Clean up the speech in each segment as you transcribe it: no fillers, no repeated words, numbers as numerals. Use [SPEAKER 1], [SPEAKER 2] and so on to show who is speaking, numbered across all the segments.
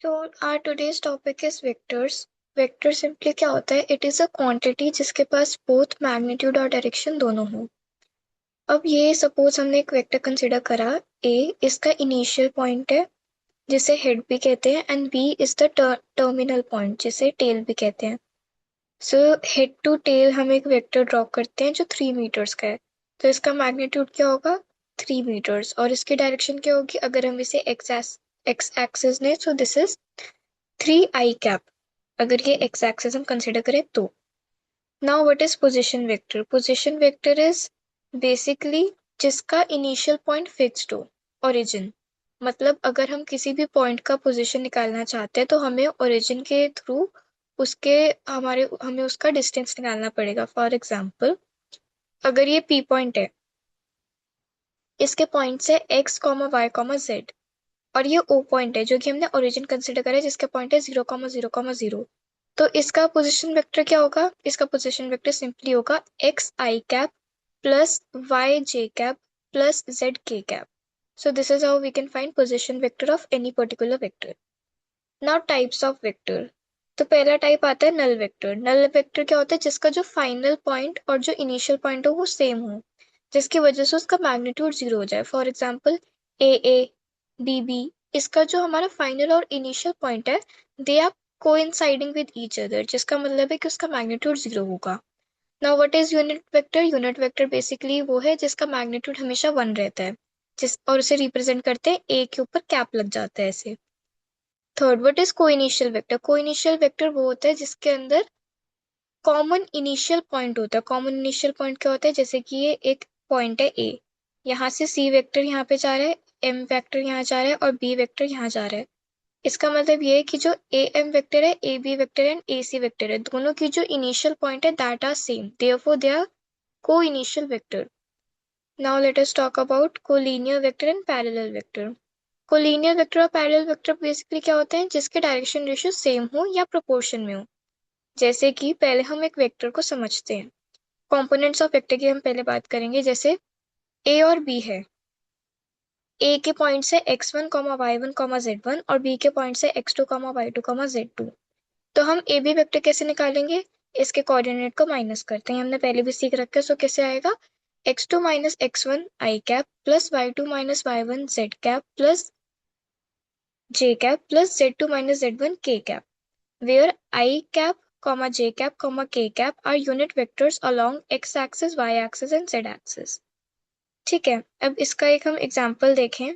[SPEAKER 1] तो our today's topic is vectors. Vector simply क्या होता है? इट इज अ क्वांटिटी जिसके पास बोथ मैग्नीट्यूड और डायरेक्शन दोनों हो। अब ये सपोज हमने एक वेक्टर कंसिडर करा ए, इसका इनिशियल पॉइंट है जिसे हेड भी कहते हैं, and B is the terminal point जिसे टेल भी कहते हैं। सो हेड टू टेल हम एक वेक्टर ड्रॉ करते हैं जो 3 मीटर्स का है। तो इसका मैग्नीट्यूड क्या होगा? 3 मीटर्स। और इसकी डायरेक्शन क्या होगी? अगर हम इसे एक्स एक्सिस ने, सो दिस इज 3 i कैप। अगर ये एक्स एक्सिस हम कंसिडर करें तो। Now what is position vector? Position vector is basically जिसका इनिशियल पॉइंट फिक्स्ड हो, ओरिजिन। मतलब अगर हम किसी भी पॉइंट का पोजीशन निकालना चाहते हैं तो हमें ओरिजिन के थ्रू उसके हमें उसका डिस्टेंस निकालना पड़ेगा। फॉर एग्जाम्पल, अगर ये पी पॉइंट है, इसके पॉइंट से X comma Y comma Z, और ये ओ पॉइंट है जो कि हमने ओरिजिन कंसिडर करा है जिसका पॉइंट है 0,0,0। तो इसका पोजीशन वेक्टर क्या होगा? इसका पोजीशन वेक्टर सिंपली होगा एक्स आई कैप प्लस वाई जे कैप प्लस जेड के cap. So this is how we can find position vector of any particular vector. Now types of vector. तो पहला टाइप आता है null vector. Null vector क्या होता है? जिसका जो फाइनल पॉइंट और जो इनिशियल पॉइंट हो वो सेम हो, जिसकी वजह से उसका मैग्नीट्यूड जीरो हो जाए। For example A B B, इसका जो हमारा फाइनल और इनिशियल पॉइंट है, they are coinciding with each other, जिसका मतलब है कि उसका मैग्नीट्यूड जीरो होगा। Now what is unit vector? Unit vector basically वो है जिसका मैग्नीट्यूड हमेशा वन रहता है, जिस और उसे रिप्रेजेंट करते हैं ए के ऊपर कैप लग जाता है ऐसे। Third, what is coinitial vector? Coinitial vector वो होता है जिसके अंदर कॉमन इनिशियल पॉइंट होता है। कॉमन इनिशियल पॉइंट क्या होता है? जैसे कि ये एक पॉइंट है ए, यहाँ से सी वेक्टर यहाँ पे जा रहा है, एम वेक्टर यहाँ जा रहा है और बी वेक्टर यहाँ जा रहा है। इसका मतलब ये है कि जो ए एम वेक्टर है, ए बी वेक्टर है एंड ए सी वेक्टर है, दोनों की जो इनिशियल पॉइंट है that are same, therefore they are coinitial vector. Now let us talk about collinear vector and parallel vector. Collinear vector और parallel vector basically क्या होते हैं? जिसके डायरेक्शन रेशियो सेम हो या प्रोपोर्शन में हो। जैसे कि पहले हम एक वेक्टर को समझते हैं। कंपोनेंट्स ऑफ वेक्टर की हम पहले बात करेंगे। जैसे ए और बी है, ए के पॉइंट से x1 y1 z1 और बी के पॉइंट से x2 y2 z2। तो हम ए बी वेक्टर कैसे निकालेंगे? इसके कोऑर्डिनेट को माइनस करते हैं, हमने पहले भी सीख रखा है। सो कैसे आएगा? x2 minus x1 I cap plus y2 minus y1 z cap plus j cap plus z2 minus z1 k cap, where I cap, j cap, k cap are unit vectors along x axis, y axis and z axis। ठीक है, अब इसका एक हम example देखें।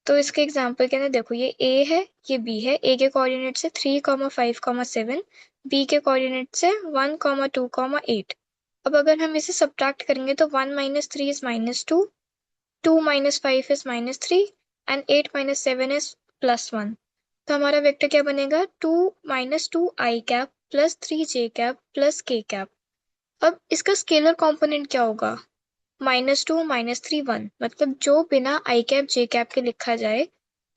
[SPEAKER 1] तो इसके example के अंदर देखो, ये a है, ये b है। a के कोऑर्डिनेट से 3,5,7, b के कोऑर्डिनेट से 1,2,8। अब अगर हम इसे सब्ट्रैक्ट करेंगे तो 1 minus 3 is -2, 2 minus 5 is -3 and 8 minus 7 is +1। तो हमारा वेक्टर क्या बनेगा? 2 - 2 i cap plus 3 j cap plus k cap. अब इसका स्केलर कंपोनेंट क्या होगा? -2 -3 1, मतलब जो बिना आई कैप जे कैप के लिखा जाए,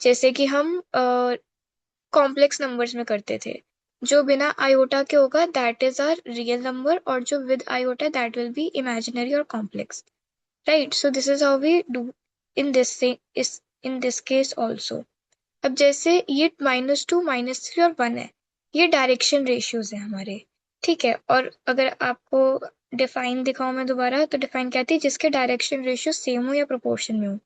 [SPEAKER 1] जैसे कि हम कॉम्प्लेक्स नंबर्स में करते थे। जो बिना आयोटा के होगा that is are real number, और जो with iota that will be imaginary और complex. Right, so this is how we do in this case also. अब जैसे ये -2 -3 और 1 है, ये डायरेक्शन रेशियोज है हमारे। ठीक है, और अगर आपको डिफाइन दिखाऊं मैं दोबारा, तो डिफाइन क्या थी? जिसके डायरेक्शन रेशियो सेम हो या प्रोपोर्शन में हो।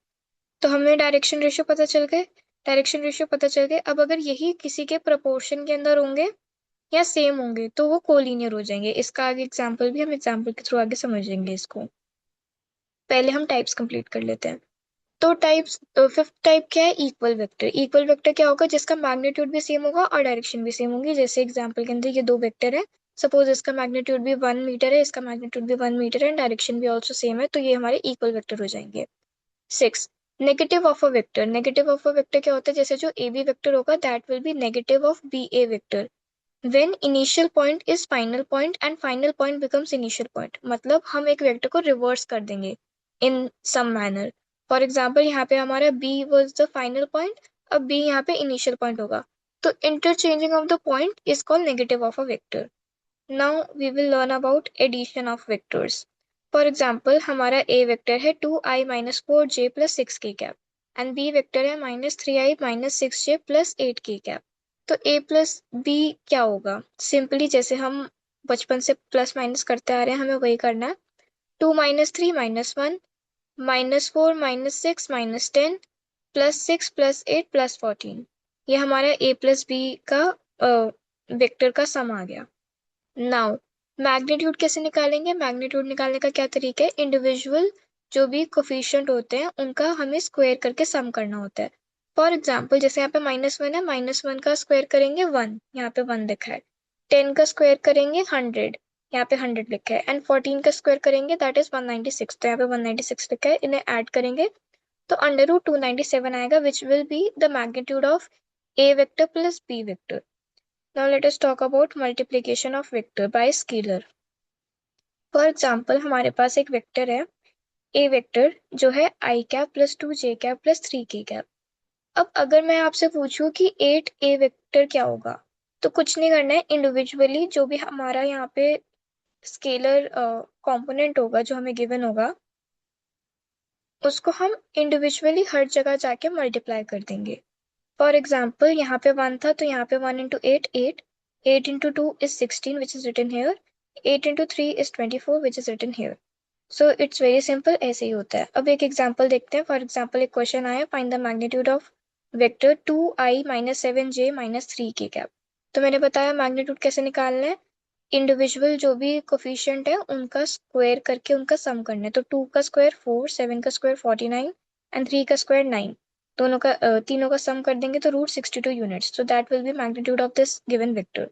[SPEAKER 1] तो हमें डायरेक्शन रेशियो पता चल गए। डायरेक्शन रेशियो पता चल गए। अब अगर यही किसी के प्रोपोर्शन के अंदर होंगे या सेम होंगे तो वो कोलिनियर हो जाएंगे। इसका आगे एग्जाम्पल भी हम एग्जाम्पल के थ्रू आगे समझेंगे इसको। पहले हम टाइप्स कंप्लीट कर लेते हैं। तो टाइप्स, फिफ्थ टाइप क्या है? Equal vector. इक्वल वेक्टर क्या होगा? जिसका मैग्नीट्यूड भी सेम होगा और डायरेक्शन भी सेम होगी। जैसे एग्जांपल के अंदर ये दो वेक्टर है, सपोज इसका मैग्नीट्यूड भी 1 मीटर है, इसका मैग्नीट्यूड भी 1 मीटर है, डायरेक्शन भी ऑल्सो सेम है, तो ये हमारे इक्वल वेक्टर हो जाएंगे। 6, negative of a vector. Negative of a vector क्या होता है? जैसे जो ए बी वेक्टर होगा that will be negative of B A vector when initial point is final point and final point becomes initial point. मतलब हम एक vector को रिवर्स कर देंगे in some manner. For example यहाँ पे हमारा b was the final point, अब b यहाँ पे इनिशियल पॉइंट होगा, तो interchanging of the point is called negative of a vector. Now we will learn about addition of vectors. For example हमारा a vector है 2i - 4j + 6k cap. And B vector है -3i -6j plus 8k cap. तो a plus B क्या होगा? Simply जैसे हम बचपन से प्लस माइनस करते आ रहे हैं, हमें वही करना है। 2 - 3 - 1 -4 -6 -10 +6 +8 +14। ये हमारा a प्लस बी का वेक्टर का सम आ गया। नाउ मैग्नीट्यूड कैसे निकालेंगे? मैग्नीट्यूड निकालने का क्या तरीका है? इंडिविजुअल जो भी कोफिशिएंट होते हैं उनका हमें स्क्वायर करके सम करना होता है। फॉर एग्जाम्पल जैसे यहाँ पे -1 है, -1 का स्क्वायर करेंगे 1, यहाँ पे 1 लिखा है। 10 का स्क्वायर करेंगे 100, यहाँ पे 100 लिखा है। एंड 14 का स्क्वायर करेंगे दैट इज 196, तो यहाँ पे 196 लिखा है। इन्हें ऐड करेंगे तो √297 आएगा, which will be the magnitude of a vector plus b vector. Now let us talk about multiplication of vector by scalar. For example हमारे पास एक वेक्टर है a वेक्टर जो है i cap plus 2j cap plus 3k cap. अब अगर मैं आपसे पूछूं कि 8a वेक्टर क्या होगा, तो कुछ नहीं करना है, इंडिविजुअली जो भी हमारा यहाँ पे स्केलर कंपोनेंट होगा जो हमें गिवन होगा उसको हम इंडिविजुअली हर जगह जाके मल्टीप्लाई कर देंगे। फॉर एग्जाम्पल यहाँ पे 1 था तो यहाँ पे 1 into 8 8, 8 into 2 is 16 which is written here, 8 into 3 is 24 which is written here. So it's very simple, ऐसे ही होता है। अब एक एग्जाम्पल देखते हैं। फॉर एग्जाम्पल एक क्वेश्चन आया, find the magnitude of vector 2i - 7j - 3k cap. तो मैंने बताया मैग्नीट्यूड कैसे निकालना है, इंडिविजुअल जो भी कोफिशिएंट है उनका स्क्वायर करके उनका सम करना है। तो 2 का स्क्वायर 4, 7 का स्क्वायर 49 एंड 3 का स्क्वायर 9, दोनों का तीनों का सम कर देंगे तो √62 units. So that will be magnitude of this given vector.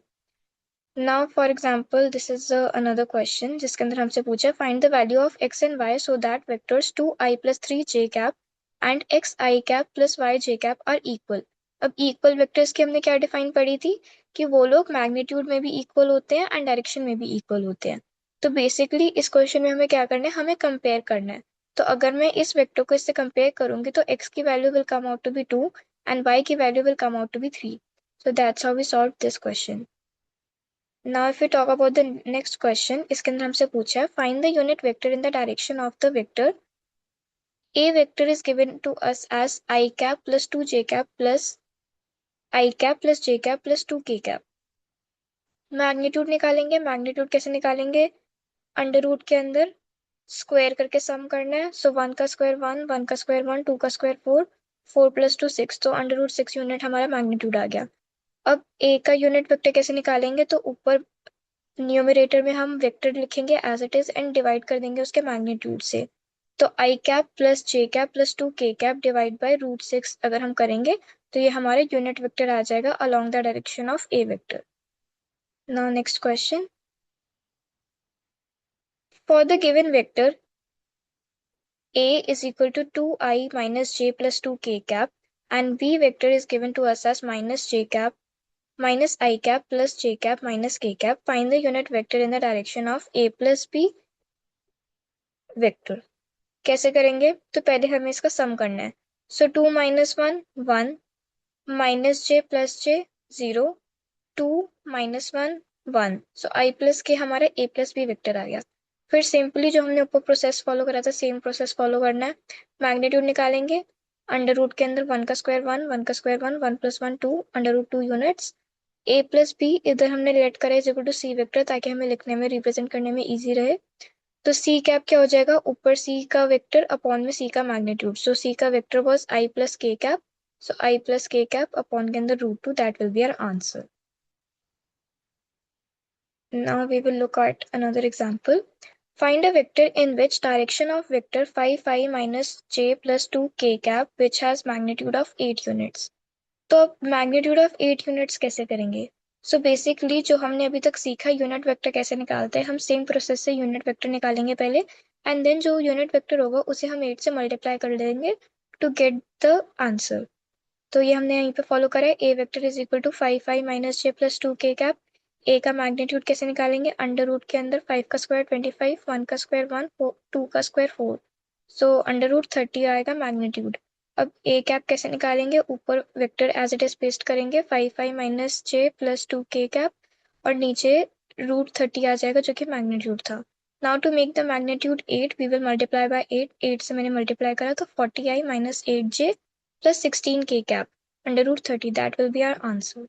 [SPEAKER 1] Now for example this is another question जिसके अंदर हमसे पूछा है find the value of x and y so that vectors 2i + 3j cap and xi cap plus yj cap are equal. अब equal vectors की हमने क्या define पढ़ी थी कि वो लोग मैग्नीट्यूड में भी इक्वल होते हैं एंड डायरेक्शन में भी इक्वल होते हैं। तो बेसिकली इस क्वेश्चन में हमें क्या करना है, हमें कंपेयर करना है। तो अगर मैं इस वेक्टर को इससे कंपेयर करूंगी तो x की value will come out to be 2 and y की value will come out to be 3। So that's how we solve this question. Now if we talk about the next question, इसके अंदर हमसे पूछा है find the unit vector in the direction of the vector a vector is given to us as I cap plus 2j cap plus I cap plus j cap plus 2k cap। Magnitude निकालेंगे। Magnitude कैसे निकालेंगे? Under root के अंदर square करके सम करना है। सो 1 का square 1, 1 का स्क्वायर 1, 2 का स्क्वायर 4, 4 + 2 6, तो √6 यूनिट हमारा मैग्नीट्यूड आ गया। अब a का यूनिट वेक्टर कैसे निकालेंगे? तो ऊपर न्यूमरेटर में हम वेक्टर लिखेंगे as it is and divide कर देंगे उसके मैग्नीट्यूड से। तो I cap plus J cap plus 2k cap divide by √6 अगर हम करेंगे तो ये हमारे यूनिट वेक्टर आ जाएगा along the direction of A vector. Now next question, for the given vector a is equal to 2i minus j plus 2k cap and b vector is given to us as minus j cap minus I cap plus j cap minus k cap, find the unit vector in the direction of a plus b vector। कैसे करेंगे? तो पहले हमें इसका सम करना है। सो 2 - 1 1 minus J plus J 0, 2 - 1 1, so I plus के हमारा a प्लस बी वेक्टर आ गया। फिर सिंपली जो हमने ऊपर प्रोसेस फॉलो करा था सेम प्रोसेस फॉलो करना है। मैग्नीट्यूड निकालेंगे। अंडर रूट के अंदर 1 का स्क्वायर 1, 1 का square 1, 1 + 1 2, √2 units. a plus B इधर हमने लेट करा is equal to C vector ताकि हमें लिखने में रिप्रेजेंट करने में ईजी रहे। तो सी कैप क्या हो जाएगा? ऊपर सी का वेक्टर अपॉन में सी का मैग्नीट्यूड। सो सी का vector was I plus K cap, so I plus K cap upon के अंदर √2, that will be our answer. Now we will look at another example. Find a vector in which direction of vector 5 5 minus j plus 2 k cap which has magnitude of 8 units। तो अब magnitude of 8 units कैसे करेंगे? So basically जो हमने अभी तक सीखा unit vector कैसे निकालते हैं, हम सेम प्रोसेस से यूनिट वेक्टर निकालेंगे पहले एंड देन जो यूनिट वेक्टर होगा उसे हम 8 से मल्टीप्लाई कर देंगे टू गेट द आंसर। तो ये हमने यहीं पे फॉलो करा है। A vector is equal to 5 5 minus J plus 2k cap. A का मैग्नीट्यूड कैसे निकालेंगे? अंडर रूट के अंदर 5 का स्क्वायर 25, 1 का स्क्वायर 1, 2 का स्क्वायर 4, सो अंडर रूट 30 आएगा मैग्नीट्यूड। अब ए कैप कैसे निकालेंगे? ऊपर vector as it is paste करेंगे 5 5 minus J plus 2k cap और नीचे √30 आ जाएगा जो कि मैग्नीट्यूड था। Now to make the magnitude 8 we will multiply by 8, 8 से मैंने मल्टीप्लाई करा तो 40i - 8j plus 16 k cap under root 30. That will be our answer.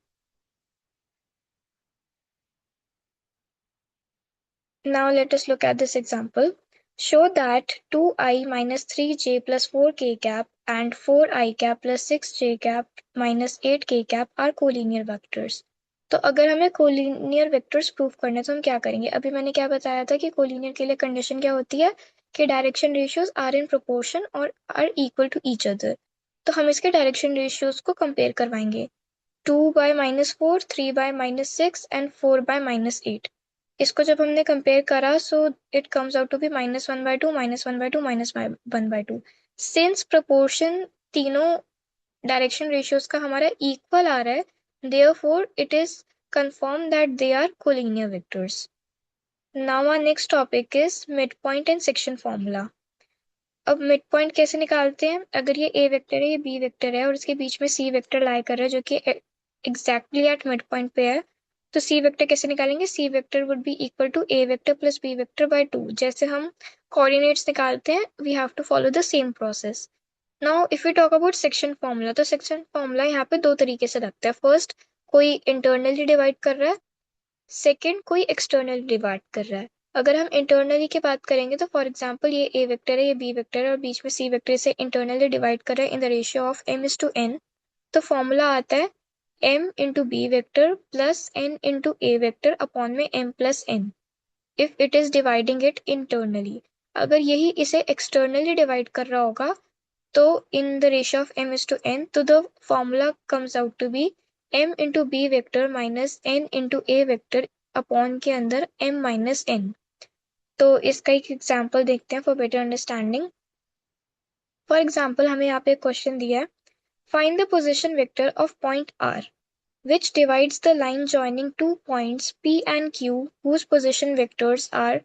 [SPEAKER 1] Now let us look at this example. Show that 2i minus 3j plus 4k cap and 4i cap plus 6j cap minus 8k cap are collinear vectors. तो अगर हमें collinear vectors prove करने तो हम क्या करेंगे? अभी मैंने क्या बताया था कि कोलिनियर के लिए कंडीशन क्या होती है कि direction ratios are in proportion और are equal to each other. तो हम इसके डायरेक्शन रेशियोज को कंपेयर करवाएंगे. 2/-4, 3/-6 एंड 4/-8. इसको जब हमने कंपेयर करा so it comes out to be -1/2, -1/2, -1/2. Since proportion तीनों डायरेक्शन रेशियोज का हमारा इक्वल आ रहा है, therefore it is confirmed that they are collinear vectors. Now our next topic is midpoint and section formula. अब मिड पॉइंट कैसे निकालते हैं? अगर ये ए वेक्टर है, ये बी वेक्टर है और इसके बीच में सी वेक्टर लाई कर रहा है जो कि एग्जैक्टली एट मिड पॉइंट पे है, तो सी वेक्टर कैसे निकालेंगे? C vector would be equal to A vector plus B vector by 2. जैसे हम कोऑर्डिनेट्स निकालते हैं, we have to follow the same process. Now if we talk about section formula, तो सेक्शन फॉर्मूला यहाँ पे दो तरीके से लगता है. फर्स्ट, कोई इंटरनली डिवाइड कर रहा है, सेकेंड कोई एक्सटर्नली डिवाइड कर रहा है. अगर हम इंटरनली की बात करेंगे तो फॉर एग्जाम्पल ये ए वेक्टर है, ये बी वेक्टर है और बीच में सी वेक्टर से इंटरनली डिवाइड कर रहे हैं in the ratio of m/n. तो फॉर्मूला आता है m into B vector plus n into A vector upon में m plus n if it is dividing it internally. अगर यही इसे एक्सटर्नली डिवाइड कर रहा होगा तो in the ratio of m/n, तो the formula comes out to be m into b vector minus n into a vector upon के अंदर m minus n. तो इसका एक एग्जाम्पल देखते हैं for better understanding. For example हमें यहाँ पे एक क्वेश्चन दिया है, find the position vector of point r which divides the line joining two points p and q whose position vectors are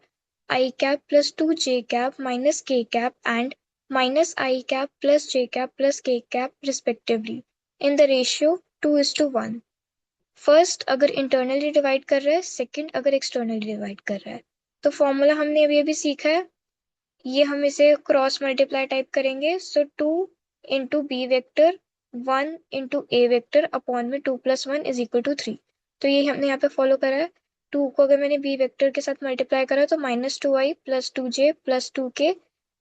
[SPEAKER 1] I cap plus 2j cap minus k cap and minus I cap plus j cap plus k cap respectively in the ratio 2:1. First अगर internally divide कर रहा है, second अगर externally divide कर रहा है. तो formula हमने अभी अभी सीखा है, ये हम इसे क्रॉस मल्टीप्लाई टाइप करेंगे. सो 2 into B vector 1 into A vector upon में 2 + 1 इज इक्वल टू 3. तो ये हमने यहाँ पे फॉलो करा है. 2 को अगर मैंने बी वेक्टर के साथ मल्टीप्लाई करा तो -2i plus 2j plus 2k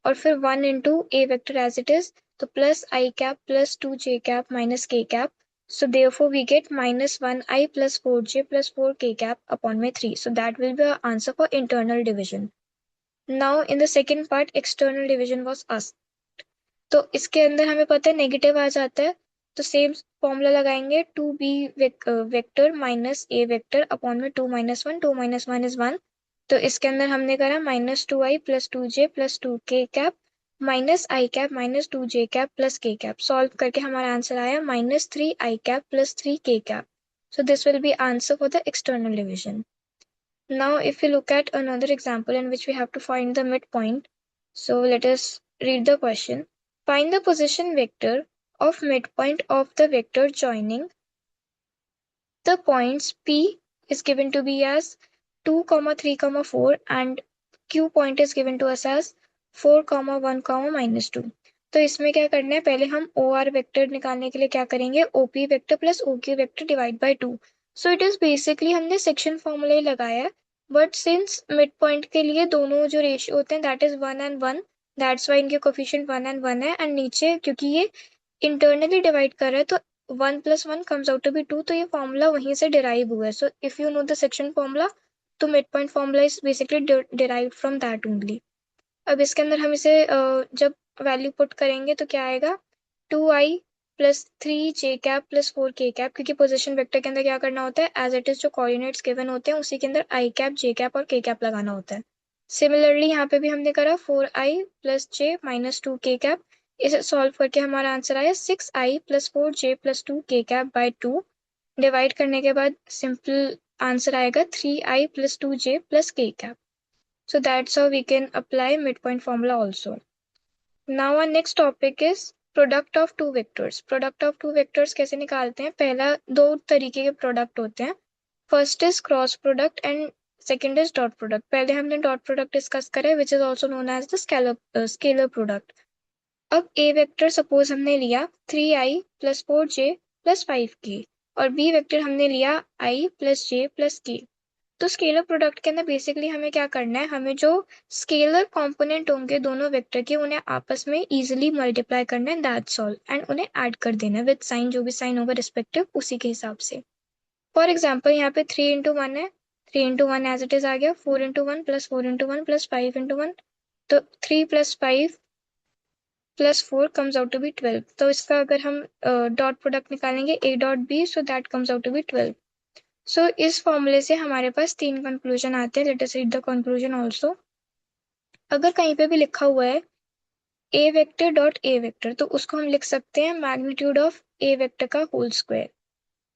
[SPEAKER 1] और फिर 1 into A vector as it is, तो plus I cap plus 2j cap minus k cap. So therefore we get -1i plus 4j plus 4k cap upon में 3. So that will be our answer for internal division. Now in the second part external division was asked. तो इसके अंदर हमें पता है negative आ जाता है, तो सेम फॉर्मूला लगाएंगे 2b वेक्टर माइनस ए वेक्टर अपॉन में 2 - 1, 2 - 1 इज 1. तो इसके अंदर हमने करा -2i plus 2j plus 2k cap minus I cap minus 2j cap plus k cap. Solve करके हमारा आंसर आया -3i cap plus 3k cap. So this will be answer for the external division. Now if we look at another example in which we have to find the midpoint, so let us read the question. Find the position vector of midpoint of the vector joining the points P is given to be as 2, 3, 4 and Q point is given to us as 4, 1, -2. तो इसमें क्या करना है, पहले हम OR vector निकालने के लिए क्या करेंगे, OP vector plus OQ vector divide by 2. So it is basically हमने सेक्शन फॉर्मूला ही लगाया है, बट सिंस मिड पॉइंट के लिए दोनों जो रेशियो होते हैं that is 1 and 1, that's why इनके कोफिशिएंट 1 and 1 है. एंड नीचे क्योंकि ये इंटरनली डिवाइड कर रहा है तो 1 + 1 comes out to be 2, तो ये फॉर्मूला वहीं से डिराइव हुआ है. So if you know the section formula, तो mid point formula is basically derived from that only. अब इसके अंदर हम इसे जब वैल्यू पुट करेंगे तो क्या आएगा, 2i plus 3j cap plus 4k cap, क्योंकि पोजीशन वेक्टर के अंदर क्या करना होता है, एज इट इज जो कोऑर्डिनेट्स गिवन होते हैं उसी के अंदर i कैप j कैप और k कैप लगाना होता है. सिमिलरली यहाँ पे भी हमने करा 4i plus j minus 2k cap. इसे सॉल्व करके हमारा आंसर आया 6i plus 4j plus 2k cap by 2. Divide करने के बाद सिंपल आंसर आएगा 3i plus 2j plus k cap. So that's how we can apply midpoint formula also. Now our next topic is product of two vectors. Product of two vectors कैसे निकालते हैं? पहला दो तरीके के प्रोडक्ट होते हैं. First is cross product and second is dot product. पहले हमने डॉट प्रोडक्ट डिस्कस करा है which is also known as the scalar product. अब ए वेक्टर सपोज हमने लिया 3i + 4j + 5k और बी वेक्टर हमने लिया i + j + k। तो स्केलर प्रोडक्ट के अंदर बेसिकली हमें क्या करना है, हमें जो स्केलर कंपोनेंट होंगे दोनों वेक्टर के उन्हें आपस में इजीली मल्टीप्लाई करना है, दैट्स ऑल, एंड उन्हें ऐड कर देना है विद साइन, जो भी साइन होगा रिस्पेक्टिव उसी के हिसाब से। फॉर एग्जाम्पल यहाँ पे 3 × 1 है, 3 × 1 एज इट इज आ गया, 4 × 1 + 4 × 1 + 5 × 1, तो 3 + 5 + 4 कम्स आउट टू बी 12। तो इसका अगर हम डॉट प्रोडक्ट निकालेंगे a.b, so that comes out to be 12। सो इस फॉर्मूले से हमारे पास 3 कंक्लूजन आते हैं। Let us read the conclusion also. अगर कहीं पे भी लिखा हुआ है A vector dot A vector, तो उसको हम लिख सकते हैं मैग्नीट्यूड ऑफ ए वेक्टर का होल स्क्वायर।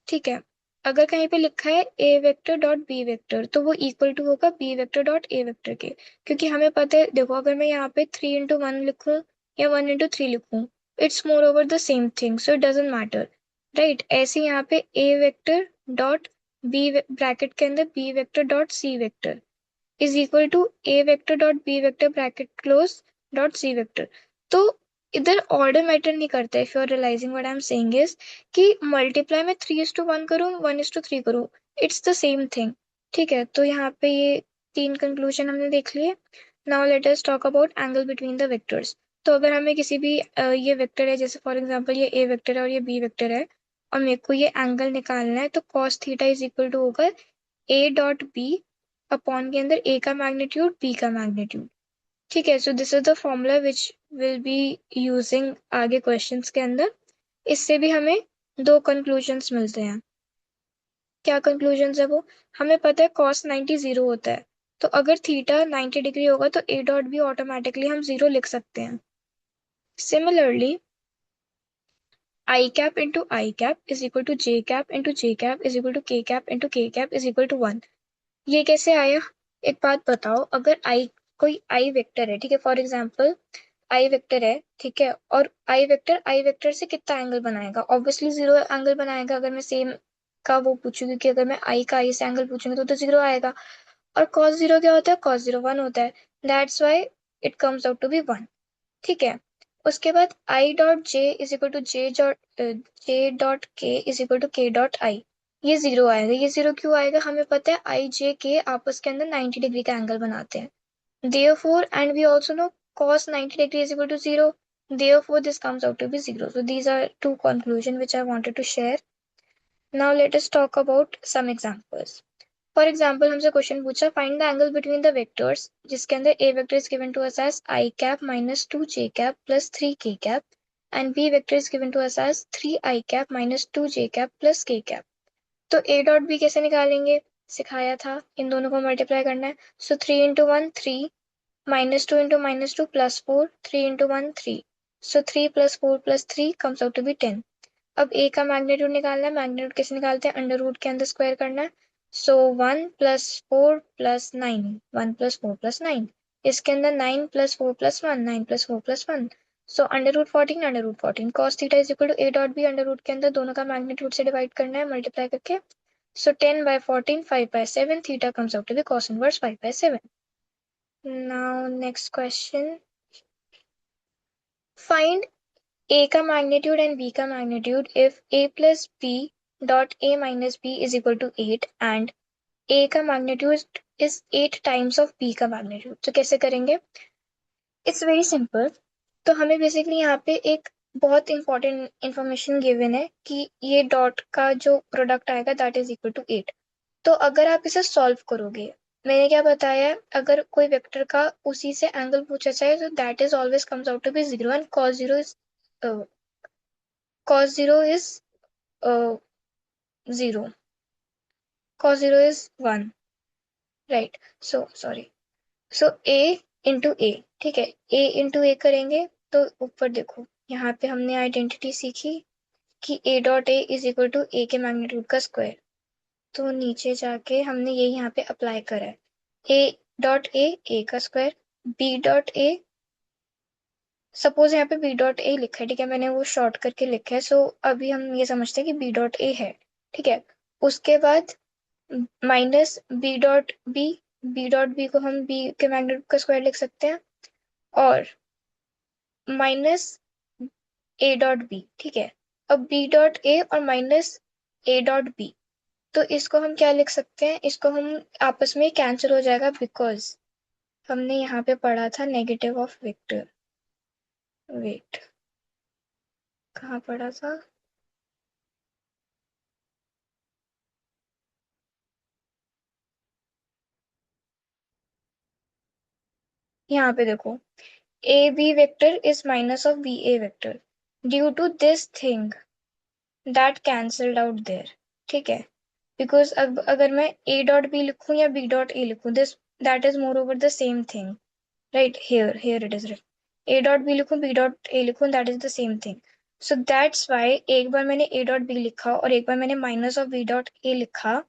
[SPEAKER 1] ठीक है। अगर कहीं पे लिखा है A vector dot B vector, तो वो इक्वल टू होगा B vector dot A vector के, क्योंकि हमें पता है, देखो अगर मैं यहाँ पे 3 × 1 लिखूं या 1 × 3 लिखूं, it's more over the same thing, so it doesn't matter, right. ऐसे यहाँ पे A vector dot B bracket के अंदर B vector dot C vector is equal to A vector dot B vector bracket close dot C vector. तो इधर order matter नहीं करता। If you are realising what I am saying is कि multiply में 3:1 करूँ 1:3 करूँ, इट्स द सेम थिंग। ठीक है, तो यहाँ पे ये 3 कंक्लूजन हमने देख लिए। Now let us talk about angle between the vectors. तो अगर हमें किसी भी ये वेक्टर है, जैसे फॉर एग्जांपल ये ए वेक्टर है और ये बी वेक्टर है, और मेरे को ये एंगल निकालना है, तो cos theta is equal to होगा ए डॉट बी अपॉन के अंदर ए का मैग्नीट्यूड बी का मैग्नीट्यूड। ठीक है, सो this is the formula which will be using आगे क्वेश्चंस के अंदर। इससे भी हमें 2 कंक्लूजन्स मिलते हैं। क्या कंक्लूजन्स है वो? हमें पता है cos 90 0 होता है, तो अगर थीटा 90 डिग्री होगा तो ए डॉट बी ऑटोमेटिकली हम 0 लिख सकते हैं। Similarly I cap into I cap is equal to J cap into J cap is equal to K cap into K cap is equal to 1। ये कैसे आया? एक बात बताओ, अगर आई कोई आई वेक्टर है, ठीक है, फॉर एग्जांपल आई वेक्टर है, ठीक है, और आई वेक्टर से कितना एंगल बनाएगा? ऑब्वियसली 0 एंगल बनाएगा। अगर मैं सेम का वो पूछूंगी कि अगर मैं आई का आई से एंगल पूछूंगी तो 0 आएगा। और cos 0 क्या होता है? cos 0 1 होता है, that's why it comes out to be 1। ठीक है। उसके बाद I dot J is equal to J dot K is equal to K dot I, ये 0 आएगा। ये 0 क्यों आएगा? हमें पता है आई जे के आपस के अंदर 90 डिग्री का एंगल बनाते हैं। Therefore, and we also know cos 90 degree is equal to 0. Therefore, this comes out to be 0. So these are 2 conclusions which I wanted to share. Now let us talk about some examples. For example, हमसे question पूछा find the angle between the vectors, जिसके अंदर a vector is given to us as I cap minus 2j cap plus 3k cap and b vector is given to us as 3I cap minus 2j cap plus k cap. तो a dot b कैसे निकालेंगे? सिखाया था, इन दोनों को multiply करना है। सो 3 × 1 3, -2 × -2 +4, 3 × 1 3, so 3 + 4 + 3 comes out to be 10। अब a का मैग्नीट्यूड निकालना है। मैग्नीट्यूड कैसे निकालते हैं? अंडर रूट के अंदर स्क्वायर करना है। सो 1 + 4 + 9, 1 + 4 + 9, इसके अंदर 9 + 4 + 1, 9 + 4 + 1, so √14, √14 cos theta is equal to a dot B, under root के अंदर दोनों का मैग्नीट्यूड से डिवाइड करना है मल्टीप्लाई करके। So 10/14 5/7, theta comes out to be cos inverse 5/7। Now next question. Find a का magnitude and b का magnitude if a plus b dot a minus b is equal to 8 and a का magnitude is 8 times of b का magnitude। तो कैसे करेंगे? It's very simple। तो हमें basically यहाँ पे एक बहुत इंपॉर्टेंट इंफॉर्मेशन गिवन है कि ये डॉट का जो प्रोडक्ट आएगा दैट इज इक्वल टू 8। तो अगर आप इसे सॉल्व करोगे, मैंने क्या बताया, अगर कोई वेक्टर का उसी से एंगल पूछा जाए तो that is always comes out to be 0 and cos 0 is 0, cos 0 is 1, right. So sorry, so a into A, ठीक है, a इंटू ए करेंगे तो ऊपर देखो यहाँ पे हमने आइडेंटिटी सीखी कि a dot A is equal to A के मैग्नीट्यूड का स्क्वायर। तो नीचे जाके हमने ये यहाँ पे अप्लाई करा है। ए डॉट ए का square, B dot A, suppose यहाँ पे बी डॉट ए लिखा है, ठीक है, मैंने वो शॉर्ट करके लिखा है। सो अभी हम ये समझते हैं कि बी डॉट ए है, ठीक है। उसके बाद माइनस बी डॉट बी को हम बी के मैग्नीट्यूड का स्क्वायर लिख सकते हैं, और माइनस ए डॉट बी, ठीक है। अब बी डॉट ए और माइनस ए डॉट बी, तो इसको हम क्या लिख सकते हैं, इसको हम आपस में कैंसिल हो जाएगा, बिकॉज हमने यहाँ पे पढ़ा था नेगेटिव ऑफ वेक्टर। वेट, कहाँ पढ़ा था? यहाँ पे देखो, A B vector is minus of B A vector due to this thing that cancelled out there, ठीक है। बिकॉज अब अगर मैं ए डॉट बी लिखूं या बी डॉट ए लिखूं, this that is more over the same thing, right. Here it is written, A dot B लिखूं B dot A लिखूं, that is the same thing. So that's why एक बार मैंने ए dot B लिखा और एक बार मैंने minus of B dot A लिखा,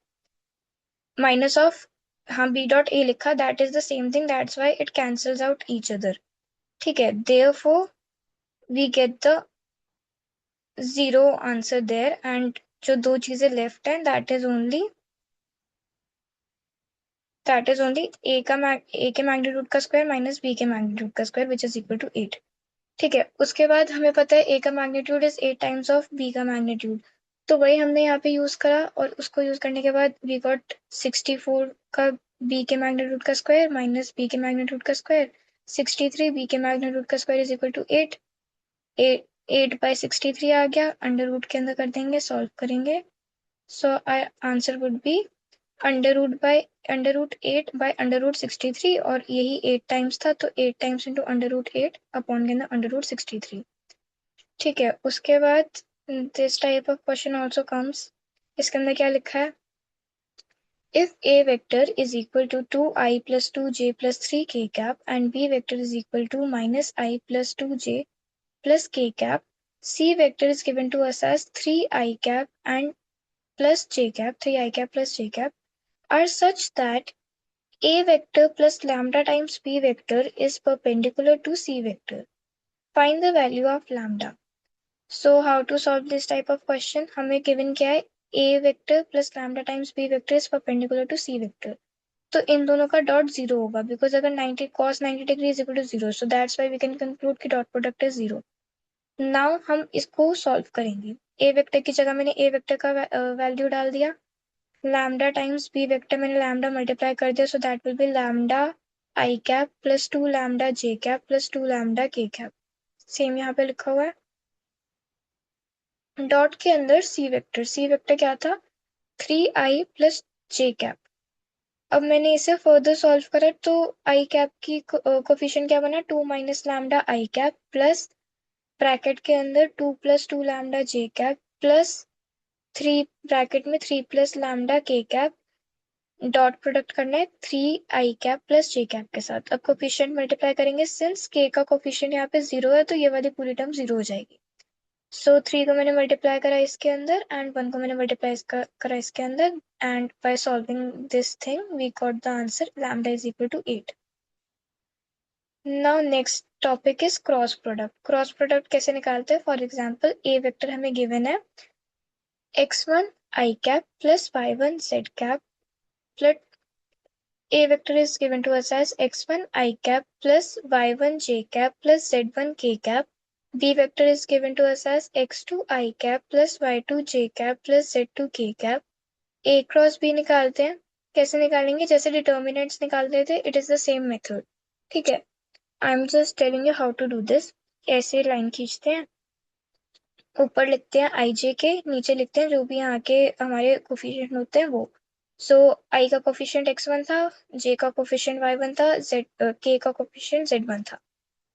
[SPEAKER 1] माइनस ऑफ, हाँ, बी डॉट ए लिखा, that is the same thing, that's why it cancels out each other, ठीक है। Therefore we get the zero answer there, and जो दो चीजें लेफ्ट हैं that is only ए के मैग्नीट्यूड का स्क्वायर माइनस बी के मैग्नीट्यूड का square which is equal to 8, ठीक है। उसके बाद हमें पता है ए का magnitude is 8 times of B का मैग्नीट्यूड, तो वही हमने यहाँ पे यूज करा, और उसको यूज करने के बाद वी गॉट 64 का बी के मैग्नीट्यूड का स्क्वायर माइनस बी के मैग्नीट्यूड का स्क्वायर, 63 बी के मैग्नीट्यूड का स्क्वायर इज इक्वल टू 8। 8/63 आ गया, अंडर रूट के अंदर कर देंगे, सॉल्व करेंगे। So answer would be under root 8/√63, और यही 8 टाइम्स था, तो 8 times into under root 8 upon के अंदर अंडर रूट 63, ठीक है। उसके बाद this type of question also comes, इसके अंदर क्या लिखा है, if A vector is equal to 2i + 2j + 3k cap and B vector is equal to -i + 2j plus k cap, C vector is given to us as 3i cap and plus j cap, 3i cap plus j cap are such that a vector plus lambda times b vector is perpendicular to C vector. Find the value of lambda. So how to solve this type of question? हमें given क्या है, a vector plus lambda times b vector is perpendicular to C vector. तो इन दोनों का dot zero होगा, because अगर 90 cos 90 degree is equal to zero, so that's why we can conclude कि dot product is zero. Now हम इसको solve करेंगे। ए vector की जगह मैंने ए वेक्टर का वैल्यू डाल दिया, लैम्डा टाइम्स बी वेक्टर मैंने लैम्डा मल्टीप्लाई कर दिया, सो that will B lambda I cap plus 2 lambda J cap plus 2 lambda के कैप, सेम यहाँ पे लिखा हुआ है। डॉट के अंदर सी वेक्टर क्या था, 3i प्लस जे कैप। अब मैंने इसे फर्दर सॉल्व करा, तो आई कैप की कोफिशिएंट क्या बना, 2 माइनस लैम्डा आई कैप प्लस ब्रैकेट के अंदर 2 + 2 लैम्डा जे कैप प्लस 3 ब्रैकेट में 3 प्लस लैम्डा के कैप, डॉट प्रोडक्ट करना है 3i cap plus J cap के साथ। अब कोफिशिएंट मल्टीप्लाई करेंगे, सिंस के का कोफिशिएंट यहाँ पे जीरो है, तो ये वाली पूरी टर्म जीरो हो जाएगी। सो 3 को मैंने मल्टीप्लाई करा इसके अंदर एंड 1 को मैंने मल्टीप्लाई करा इसके अंदर, and by solving this thing we got the answer lambda is equal to 8। Now next topic is cross product. Cross product कैसे निकालते हैं, फॉर एग्जाम्पल ए वेक्टर हमें गिवन है x1 i cap plus y1 z cap, plus a vector is given to us as x1 i cap plus y1 j cap plus z1 k cap, b vector is given to us as x2 i cap plus y2 j cap plus z2 k cap। a cross b निकालते हैं, कैसे निकालेंगे, जैसे determinants निकालते थे, it is the same method, ठीक है। I am just telling you how to do this. ऐसे लाइन खींचते हैं, ऊपर लिखते हैं आई जे के, नीचे लिखते हैं जो भी यहाँ के हमारे कोफिशिएंट होते हैं वो। सो आई का कोफिशिएंट x1 था, जे का कोफिशिएंट y1 था, जेड के का कोफिशिएंट z1 था।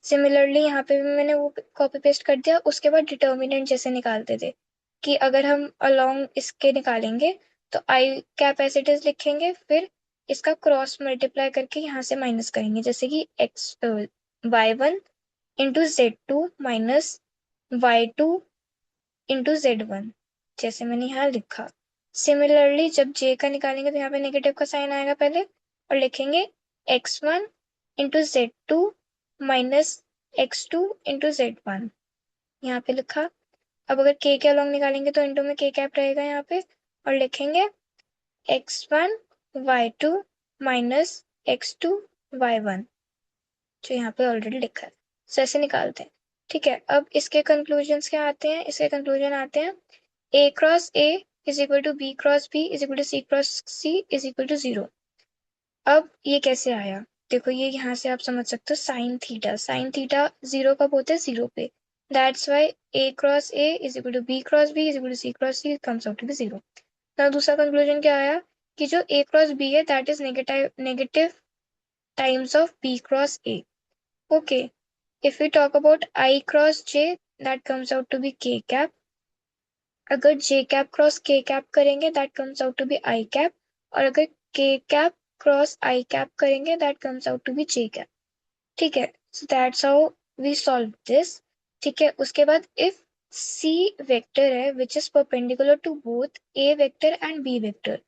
[SPEAKER 1] सिमिलरली यहाँ पे भी मैंने वो कॉपी पेस्ट कर दिया। उसके बाद डिटर्मिनेंट जैसे निकालते थे, कि अगर हम अलोंग इसके निकालेंगे तो I cap as it is लिखेंगे, फिर इसका क्रॉस मल्टीप्लाई करके यहाँ से माइनस करेंगे, जैसे कि x y1 into z2 minus y2 into z1, जैसे मैंने यहाँ लिखा। सिमिलरली जब j का निकालेंगे तो यहाँ पे नेगेटिव का साइन आएगा पहले, और लिखेंगे x1 into z2 minus x2 into z1, यहाँ पे लिखा। अब अगर k के अलॉन्ग निकालेंगे तो इंटू में k कैप रहेगा यहाँ पे, और लिखेंगे x1 y2 minus x2 y1, जो यहाँ पे ऑलरेडी लिखा है। सो ऐसे निकालते हैं। ठीक है, अब इसके कंक्लूजन्स क्या आते हैं? इसके कंक्लूजन आते हैं A cross A is equal to B cross B is equal to C cross C is equal to 0। अब ये कैसे आया? देखो, ये यहाँ से आप समझ सकते हो साइन थीटा 0 कब होते हैं? 0 पे। That's why A cross A is equal to B cross B is equal to C cross C comes out to be 0। ना दूसरा कंक्लूजन क्या आया कि जो A क्रॉस B है that is negative times of B cross A। Okay, if we talk about I cross J, that comes out to be K cap. अगर J cap cross K cap करेंगे that comes out to be I cap, और अगर K cap cross I cap करेंगे that comes out to be J cap। ठीक है, so that's how we solve this। ठीक है, उसके बाद if C वेक्टर है which is perpendicular to both A vector and B vector,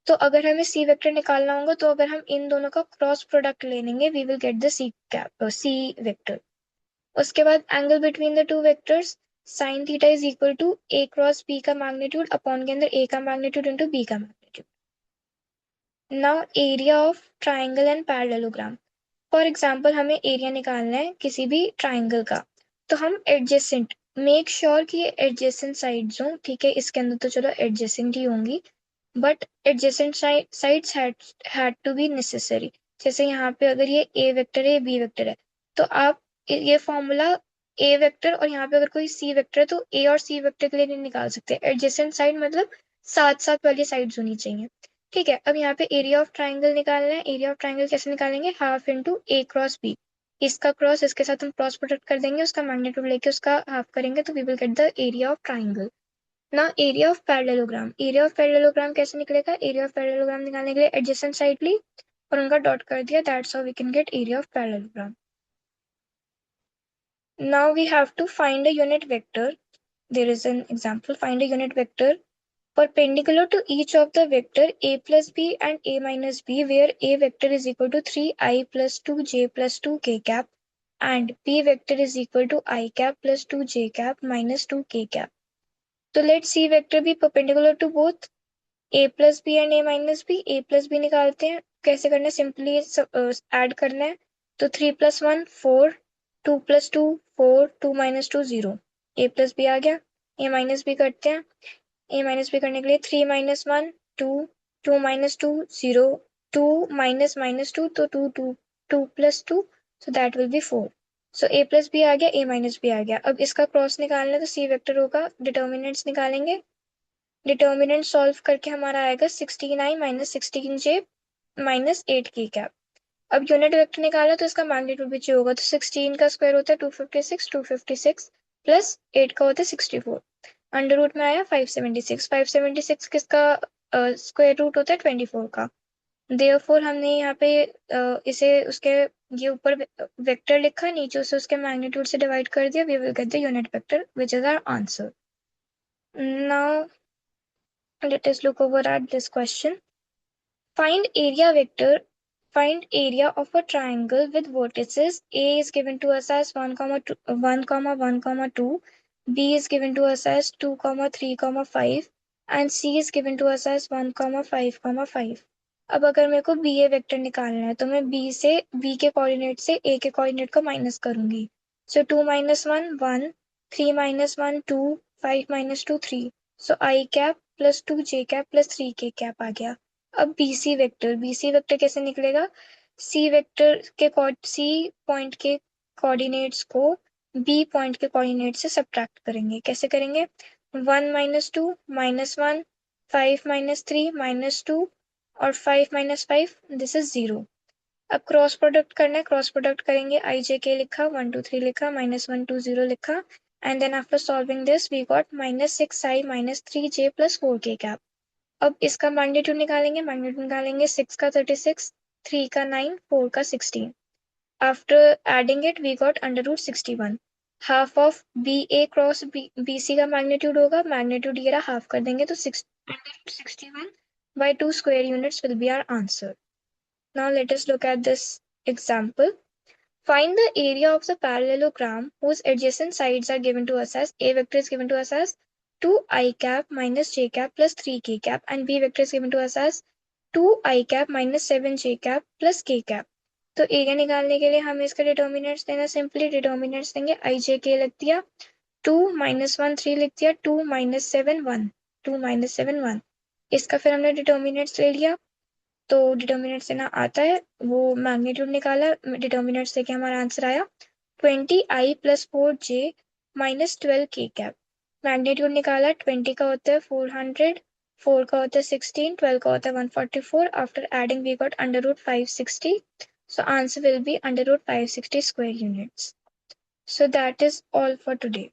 [SPEAKER 1] तो अगर हमें C वेक्टर निकालना होगा तो अगर हम इन दोनों का क्रॉस प्रोडक्ट ले लेंगे we will get the C vector. उसके बाद angle between the two vectors sine theta is equal to A cross B का मैग्नीट्यूड अपॉन के अंदर A का मैग्नीट्यूड इंटू B का magnitude. Now area of triangle and parallelogram. For example हमें area निकालना है किसी भी ट्राइंगल का, तो हम एडजेसेंट मेक श्योर कि ये एडजेसेंट साइड्स हों। ठीक है, इसके अंदर तो चलो एडजेसेंट ही होंगी, but adjacent sides had to be necessary. जैसे यहाँ पे अगर ये A वेक्टर है, B वेक्टर है, तो आप ये फॉर्मूला A वेक्टर और यहाँ पे अगर कोई C वेक्टर है तो A और C वेक्टर के लिए नहीं निकाल सकते। एडजेसेंट साइड मतलब साथ साथ वाली साइड्स होनी चाहिए। ठीक है, अब यहाँ पे एरिया ऑफ ट्राइंगल निकालना है। एरिया ऑफ ट्राइंगल कैसे निकालेंगे? Half into A cross B। इसका क्रॉस इसके साथ हम क्रॉस प्रोडक्ट कर देंगे, उसका मैग्नीट्यूड लेके उसका हाफ करेंगे तो we will get the area of triangle. ना area of parallelogram. Area of parallelogram कैसे निकलेगा? एरिया ऑफ पैरेललोग्राम निकालने के लिए एडजेसेंट साइड ली और उनका डॉट कर दिया, that's how we can get area of parallelogram. Now we have to find a unit vector. There is an example, find a unit vector perpendicular to each of the vector a plus b and a minus b, where a vector is equal to 3i plus 2j plus 2k cap and b vector is equal to I cap plus 2j cap minus 2k cap. So let c vector be perpendicular to both a plus b and a minus b। a plus b निकालते हैं, कैसे करना है? Simply add करना है। तो 3 plus 1 4, 2 plus 2 4, 2 minus 2 0। a plus b आ गया। a minus b करते हैं, a minus b करने के लिए 3 minus 1 2, 2 minus 2 0, 2 minus minus 2 तो 2 2, 2 plus 2, so that will be 4। so a plus b आ गया, a minus b आ गया। अब इसका क्रॉस निकालना है तो c वेक्टर होगा, डिटर्मिनेंट्स निकालेंगे। डिटर्मिनेंट सॉल्व करके हमारा आएगा 69 minus 16j minus 8k cap. अब यूनिट वेक्टर निकाला तो इसका मैग्नीट्यूड भी होगा, तो 16 का स्क्वायर होता है 256, 256 प्लस 8 का होता है 64। अंडर रूट में आया 576, 576 किसका स्क्वायर रूट होता है 24 का। देयरफॉर हमने यहाँ पे इसे उसके ये ऊपर वेक्टर लिखा, नीचे उसे उसके मैग्नीट्यूड से डिवाइड कर दिया, we will get the unit vector which is our answer. Now let us look over at this question. Find area vector. Find area of a triangle with vertices. A is given to us as 1, 2, 1, 1, 2. B is given to us as 2, 3, 5. And C is given to us as 1, 5, 5. अब अगर मेरे को B A vector निकालना है तो मैं B से B के कोऑर्डिनेट से ए के कोऑर्डिनेट को माइनस करूंगी। सो 2 minus 1 1, 3 minus 1 2, 5 minus 2 3। So I cap plus 2j cap plus 3k cap आ गया। अब बीसी वेक्टर कैसे निकलेगा? सी वेक्टर के सी पॉइंट के कोऑर्डिनेट्स को बी पॉइंट के कोऑर्डिनेट से सब्ट्रैक्ट करेंगे। कैसे करेंगे? 1 minus 2 minus 1, 5 minus 3 minus 2 और 5 minus 5, दिस इज 0। अब क्रॉस प्रोडक्ट करना है, क्रॉस प्रोडक्ट करेंगे, आई जे के लिखा, 1 2 3 लिखा, माइनस 1 2 0 लिखा, and then after solving this we got minus 6i minus 3j plus 4k cap. अब इसका मैग्नीट्यूड निकालेंगे 6 का 36, 3 का 9, 4 का 16। After adding it we got under root 61। Half of B A cross B C का मैग्नीट्यूड होगा, magnitude ये रहा, हाफ कर देंगे तो 61 by 2 square units will be our answer. Now let us look at this example. Find the area of the parallelogram whose adjacent sides are given to us as A vector is given to us as 2i cap minus j cap plus 3k cap and B vector is given to us as 2i cap minus 7j cap plus k cap. तो area निकालने के लिए हमें इसका determinants देना, simply determinants देंगे, आई जे के लिख दिया, 2 - 1 3 लिख दिया, 2 - 7 1, 2 - 7 1। इसका फिर हमने डिटर्मिनेंट्स ले लिया, तो डिटर्मिनेंट्स देना आता है, वो मैग्नीट्यूड निकाला, डिटर्मिनेंट्स देके हमारा आंसर आया 20i + 4j - 12 k cap. Magnitude निकाला, 20 का होता है 400, 4 का होता है 16, 12 का होता है 144। After adding we got √560, so answer will be √560 square units. So that is all for today.